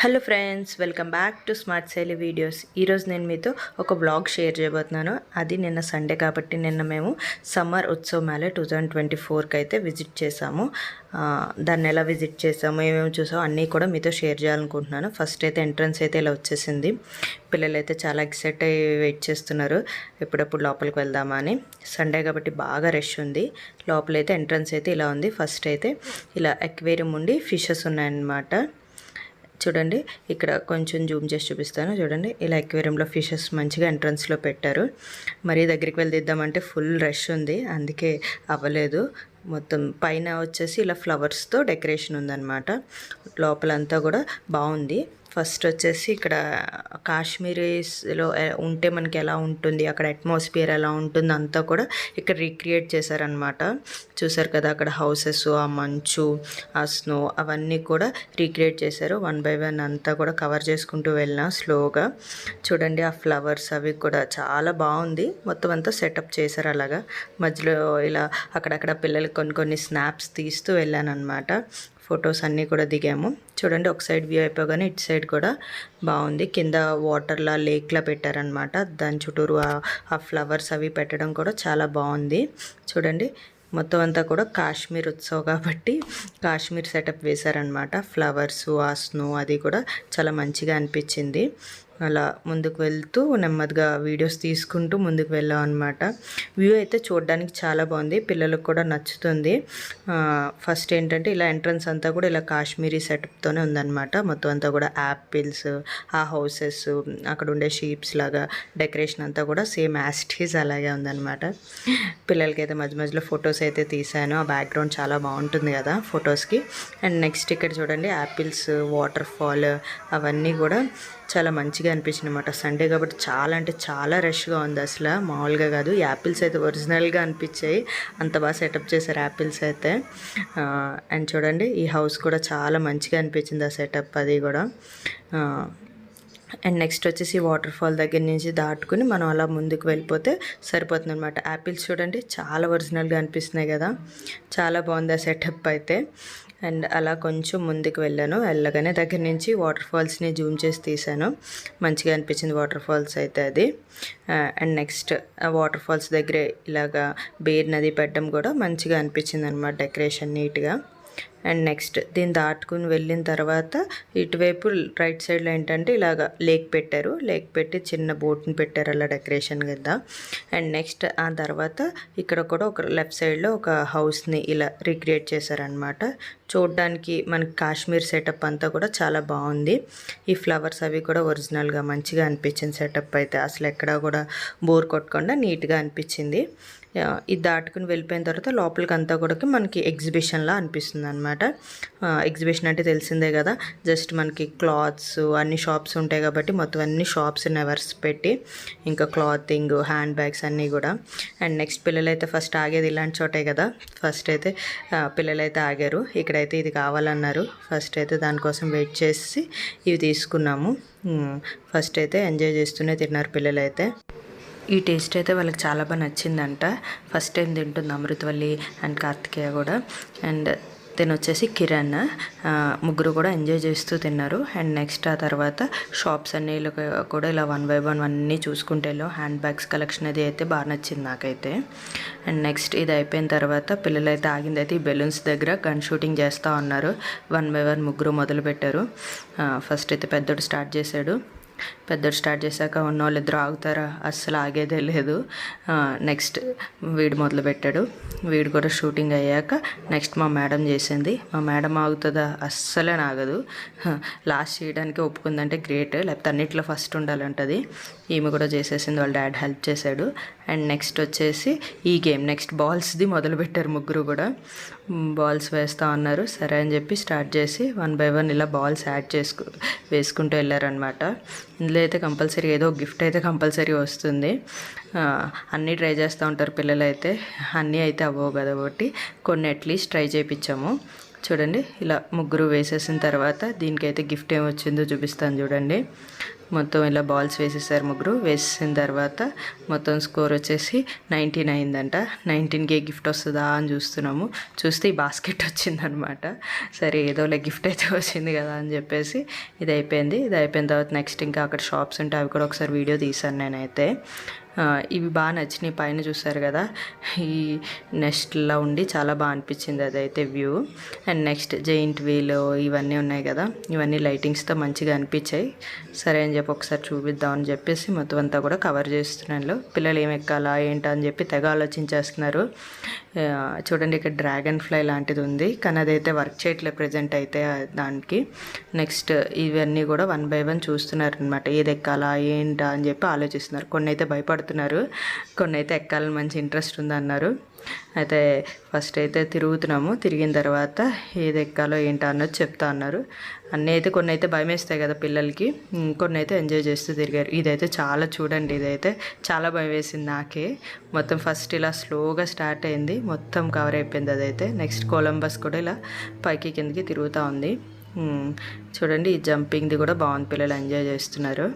Hello friends, welcome back to smart శైలి videos. ఈరోజు నేను మీతో ఒక బ్లాగ్ షేర్ చేయబోతున్నాను. అది నిన్న సండే కాబట్టి నిన్న మేము సమ్మర్ ఉత్సవ్ మేళ 2024కి అయితే విజిట్ చేసాము. దాన్ని ఎలా విజిట్ చేసాము, ఏమేమి చూసామో అన్నీ కూడా మీతో షేర్ చేయాలనుకుంటున్నాను. ఫస్ట్ అయితే ఎంట్రన్స్ అయితే ఇలా వచ్చేసింది. పిల్లలు అయితే చాలా ఎక్సైట్ అయ్యి వెయిట్ చేస్తున్నారు, ఎప్పుడెప్పుడు లోపలికి వెళ్దామా అని. సండే కాబట్టి బాగా రష్ ఉంది. లోపలైతే ఎంట్రన్స్ అయితే ఇలా ఉంది. ఫస్ట్ అయితే ఇలా అక్వేరియం ఉండి ఫిషెస్ ఉన్నాయన్నమాట. చూడండి, ఇక్కడ కొంచెం జూమ్ చేసి చూపిస్తాను. చూడండి, ఇలా అక్వేరియంలో ఫిషెస్ మంచిగా ఎంట్రన్స్లో పెట్టారు. మరీ దగ్గరికి వెళ్దిద్దామంటే ఫుల్ రష్ ఉంది, అందుకే అవ్వలేదు. మొత్తం పైన వచ్చేసి ఇలా ఫ్లవర్స్తో డెకరేషన్ ఉందన్నమాట. లోపలంతా కూడా బాగుంది. ఫస్ట్ వచ్చేసి ఇక్కడ కాశ్మీరీస్లో ఉంటే మనకి ఎలా ఉంటుంది, అక్కడ అట్మాస్ఫియర్ ఎలా ఉంటుంది అంతా కూడా ఇక్కడ రీక్రియేట్ చేశారనమాట. చూసారు కదా, అక్కడ హౌసెస్, ఆ మంచు, ఆ స్నో అవన్నీ కూడా రీక్రియేట్ చేశారు. 1 by 1 అంతా కూడా కవర్ చేసుకుంటూ వెళ్ళినా స్లోగా. చూడండి, ఆ ఫ్లవర్స్ అవి కూడా చాలా బాగుంది. మొత్తం అంతా సెటప్ చేశారు అలాగా. మధ్యలో ఇలా అక్కడక్కడ పిల్లలకి కొన్ని స్నాప్స్ తీస్తూ వెళ్ళాను అనమాట. ఫొటోస్ అన్నీ కూడా దిగాము. చూడండి, ఒక సైడ్ వ్యూ అయిపోగానే ఇటు సైడ్ కూడా బాగుంది. కింద వాటర్లా లేక్లా పెట్టారనమాట. దాని చుట్టూరు ఆ ఫ్లవర్స్ అవి పెట్టడం కూడా చాలా బాగుంది. చూడండి, మొత్తం అంతా కూడా కాశ్మీర్ ఉత్సవ్ కాబట్టి కాశ్మీర్ సెటప్ వేశారనమాట. ఫ్లవర్స్, ఆ స్నో అది కూడా చాలా మంచిగా అనిపించింది. అలా ముందుకు వెళ్తూ నెమ్మదిగా వీడియోస్ తీసుకుంటూ ముందుకు వెళ్ళాం అనమాట. వ్యూ అయితే చూడడానికి చాలా బాగుంది, పిల్లలకు కూడా నచ్చుతుంది. ఫస్ట్ ఏంటంటే ఇలా ఎంట్రన్స్ అంతా కూడా ఇలా కాశ్మీరీ సెటప్తోనే ఉందన్నమాట. మొత్తం అంతా కూడా యాపిల్స్, ఆ హౌసెస్, అక్కడ ఉండే షీప్స్ లాగా డెకరేషన్ అంతా కూడా సేమ్ యాస్టీస్ అలాగే ఉందన్నమాట. పిల్లలకైతే మధ్య మధ్యలో ఫొటోస్ అయితే తీసాను. ఆ బ్యాక్గ్రౌండ్ చాలా బాగుంటుంది కదా ఫొటోస్కి. అండ్ నెక్స్ట్ ఇక్కడ చూడండి, యాపిల్స్, వాటర్ ఫాల్ అవన్నీ కూడా చాలా మంచిగా అనిపించింది అనమాట. సండే కాబట్టి చాలా అంటే చాలా రష్గా ఉంది, అసలు మామూలుగా కాదు. యాపిల్స్ అయితే ఒరిజినల్గా అనిపించాయి, అంత బాగా సెటప్ చేశారు యాపిల్స్ అయితే. అండ్ చూడండి, ఈ హౌస్ కూడా చాలా మంచిగా అనిపించింది, ఆ సెటప్ అది కూడా. అండ్ నెక్స్ట్ వచ్చేసి వాటర్ ఫాల్ దగ్గర నుంచి దాటుకుని మనం అలా ముందుకు వెళ్ళిపోతే సరిపోతుంది అనమాట. యాపిల్స్ చూడండి చాలా ఒరిజినల్గా అనిపిస్తున్నాయి కదా, చాలా బాగుంది ఆ సెటప్ అయితే. అండ్ అలా కొంచెం ముందుకు వెళ్ళాను. వెళ్ళగానే దగ్గర నుంచి వాటర్ ఫాల్స్ని జూమ్ చేసి తీసాను. మంచిగా అనిపించింది వాటర్ ఫాల్స్ అయితే అది. అండ్ నెక్స్ట్ వాటర్ ఫాల్స్ దగ్గరే ఇలాగా బేర్ నది పెట్టడం కూడా మంచిగా అనిపించింది అనమాట, డెకరేషన్ నీట్గా. అండ్ నెక్స్ట్ దీన్ని దాటుకుని వెళ్ళిన తర్వాత ఇటువైపు రైట్ సైడ్లో ఏంటంటే ఇలాగ లేక్ పెట్టారు. లేక్ పెట్టి చిన్న బోట్ని పెట్టారు అలా డెకరేషన్ కింద. అండ్ నెక్స్ట్ ఆ తర్వాత ఇక్కడ కూడా ఒక లెఫ్ట్ సైడ్లో ఒక హౌస్ని ఇలా రీక్రియేట్ చేశారనమాట. చూడడానికి మనకి కాశ్మీర్ సెటప్ అంతా కూడా చాలా బాగుంది. ఈ ఫ్లవర్స్ అవి కూడా ఒరిజినల్గా మంచిగా అనిపించింది సెటప్ అయితే. అసలు ఎక్కడా కూడా బోర్ కొట్టకుండా నీట్గా అనిపించింది. ఇది దాటుకుని వెళ్ళిపోయిన తర్వాత లోపలికి అంతా కూడా మనకి ఎగ్జిబిషన్లా అనిపిస్తుంది అనమాట. ఎగ్జిబిషన్ అంటే తెలిసిందే కదా, జస్ట్ మనకి క్లాత్స్ అన్ని షాప్స్ ఉంటాయి కాబట్టి మొత్తం అన్ని షాప్స్ నెవర్స్ పెట్టి, ఇంకా క్లాతింగ్, హ్యాండ్ బ్యాగ్స్ అన్నీ కూడా. అండ్ నెక్స్ట్ పిల్లలైతే ఫస్ట్ ఆగేది ఇలాంటి చోటే కదా. ఫస్ట్ అయితే పిల్లలైతే ఆగారు. ఇక్కడైతే ఇది కావాలన్నారు. ఫస్ట్ అయితే దానికోసం వెయిట్ చేసి ఇవి తీసుకున్నాము. ఫస్ట్ అయితే ఎంజాయ్ చేస్తూనే తిన్నారు పిల్లలైతే. ఈ టేస్ట్ అయితే వాళ్ళకి చాలా బాగా నచ్చిందంట. ఫస్ట్ టైం తింటుంది అమృతవల్లి అండ్ కార్తికేయ కూడా. అండ్ దెన్ వచ్చేసి కిరణ్, ముగ్గురు కూడా ఎంజాయ్ చేస్తూ తిన్నారు. అండ్ నెక్స్ట్ ఆ తర్వాత షాప్స్ అన్నీ కూడా ఇలా 1 by 1 అన్నీ చూసుకుంటే వెళ్ళాం. హ్యాండ్ బ్యాగ్స్ కలెక్షన్ అది అయితే బాగా నచ్చింది నాకైతే. అండ్ నెక్స్ట్ ఇది అయిపోయిన తర్వాత పిల్లలైతే ఆగింది అయితే ఈ బెలూన్స్ దగ్గర గన్ షూటింగ్ చేస్తూ ఉన్నారు. 1 by 1 ముగ్గురు మొదలు పెట్టారు. ఫస్ట్ అయితే పెద్దోడు స్టార్ట్ చేశాడు. పెద్దోడు స్టార్ట్ చేశాక ఉన్న వాళ్ళు ఇద్దరు ఆగుతారా, అస్సలు ఆగేదే లేదు. నెక్స్ట్ వీడు మొదలుపెట్టాడు. వీడు కూడా షూటింగ్ అయ్యాక నెక్స్ట్ మా మేడం చేసింది. మా మేడం ఆగుతుందా, అస్సలే ఆగదు. లాస్ట్ చేయడానికి ఒప్పుకుందంటే గ్రేట్, లేకపోతే అన్నిట్లో ఫస్ట్ ఉండాలంటది. ఈమె కూడా చేసేసింది, వాళ్ళ డాడ్ హెల్ప్ చేశాడు. అండ్ నెక్స్ట్ వచ్చేసి ఈ గేమ్ నెక్స్ట్ బాల్స్ది మొదలుపెట్టారు ముగ్గురు కూడా. బాల్స్ వేస్తూ ఉన్నారు. సరే అని చెప్పి స్టార్ట్ చేసి 1 by 1 ఇలా బాల్స్ యాడ్ వేసుకుంటూ వెళ్ళారనమాట. ఇందులో అయితే కంపల్సరీ ఏదో గిఫ్ట్ అయితే కంపల్సరీ వస్తుంది. అన్నీ ట్రై చేస్తూ ఉంటారు పిల్లలు అయితే. అన్నీ అయితే అవ్వవు కదా, ఒకటి కొన్ని అట్లీస్ట్ ట్రై చేయించాము. చూడండి, ఇలా ముగ్గురు వేసేసిన తర్వాత దీనికైతే గిఫ్ట్ ఏమొచ్చిందో చూపిస్తాను చూడండి. మొత్తం ఇలా బాల్స్ వేసేసారు ముగ్గురు. వేసేసిన తర్వాత మొత్తం స్కోర్ వచ్చేసి 19 అయిందంట. 19కే గిఫ్ట్ వస్తుందా అని చూస్తున్నాము. చూస్తే ఈ బాస్కెట్ వచ్చిందనమాట. సరే ఏదోలే గిఫ్ట్ అయితే వచ్చింది కదా అని చెప్పేసి ఇది అయిపోయింది. ఇది అయిపోయిన తర్వాత నెక్స్ట్ ఇంకా అక్కడ షాప్స్ ఉంటాయి, అవి కూడా ఒకసారి వీడియో తీశాను నేనైతే. ఇవి బాగా నచ్చినాయి. పైన చూసారు కదా, ఈ నెస్ట్లా ఉండి చాలా బాగా అనిపించింది అదైతే view. And next giant wheel ఇవన్నీ ఉన్నాయి కదా, ఇవన్నీ లైటింగ్స్తో మంచిగా అనిపించాయి. సరే అని చెప్పి ఒకసారి చూపిద్దాం అని చెప్పేసి మొత్తం అంతా కూడా కవర్ చేస్తున్నాను. పిల్లలు ఏం ఎక్కాలా ఏంటా అని చెప్పి తెగ ఆలోచించేస్తున్నారు. చూడండి ఇక్కడ డ్రాగన్ ఫ్లై లాంటిది ఉంది, కానీ అదైతే వర్క్ చేయట్లేదు ప్రజెంట్ అయితే దానికి. నెక్స్ట్ ఇవన్నీ కూడా 1 by 1 చూస్తున్నారు అనమాట. ఏది ఎక్కాలా ఏంటా అని చెప్పి ఆలోచిస్తున్నారు. కొన్ని అయితే భయపడుతున్నారు, కొన్ని అయితే ఎక్కాలని మంచి ఇంట్రెస్ట్ ఉందన్నారు. అయితే ఫస్ట్ అయితే తిరుగుతున్నాము. తిరిగిన తర్వాత ఏది ఎక్కాలో ఏంటో అన్నది చెప్తా అన్నారు. అన్నీ అయితే కొన్ని అయితే భయం వేస్తాయి కదా పిల్లలకి, కొన్ని అయితే ఎంజాయ్ చేస్తూ తిరిగారు. ఇదైతే చాలా చూడండి, ఇదైతే చాలా భయం వేసింది నాకే. మొత్తం ఫస్ట్ ఇలా స్లోగా స్టార్ట్ అయింది, మొత్తం కవర్ అయిపోయింది అదైతే. నెక్స్ట్ కొలంబస్ కూడా ఇలా పైకి కిందకి తిరుగుతూ ఉంది. చూడండి ఈ జంపింగ్ది కూడా బాగుంది, పిల్లలు ఎంజాయ్ చేస్తున్నారు.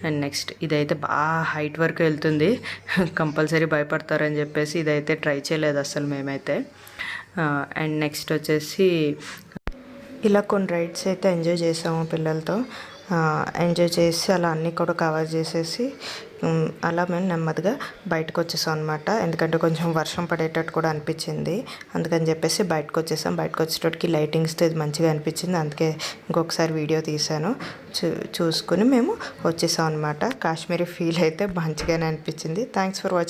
అండ్ నెక్స్ట్ ఇదైతే బాగా హైట్ వరకు వెళ్తుంది, కంపల్సరీ భయపడతారని చెప్పేసి ఇదైతే ట్రై చేయలేదు అసలు మేమైతే. అండ్ నెక్స్ట్ వచ్చేసి ఇలా కొన్ని రైడ్స్ అయితే ఎంజాయ్ చేసాము పిల్లలతో. ఎంజాయ్ చేసి అలా అన్నీ కూడా కవర్ చేసేసి అలా మేము నెమ్మదిగా బయటకు వచ్చేసాం అనమాట. ఎందుకంటే కొంచెం వర్షం పడేటట్టు కూడా అనిపించింది, అందుకని చెప్పేసి బయటకు వచ్చేసాం. బయటకు వచ్చేటప్పటికి లైటింగ్స్తో ఇది మంచిగా అనిపించింది, అందుకే ఇంకొకసారి వీడియో తీశాను. చూసుకుని మేము వచ్చేసాం అనమాట. కాశ్మీరీ ఫీల్ అయితే మంచిగానే అనిపించింది. Thanks for watching.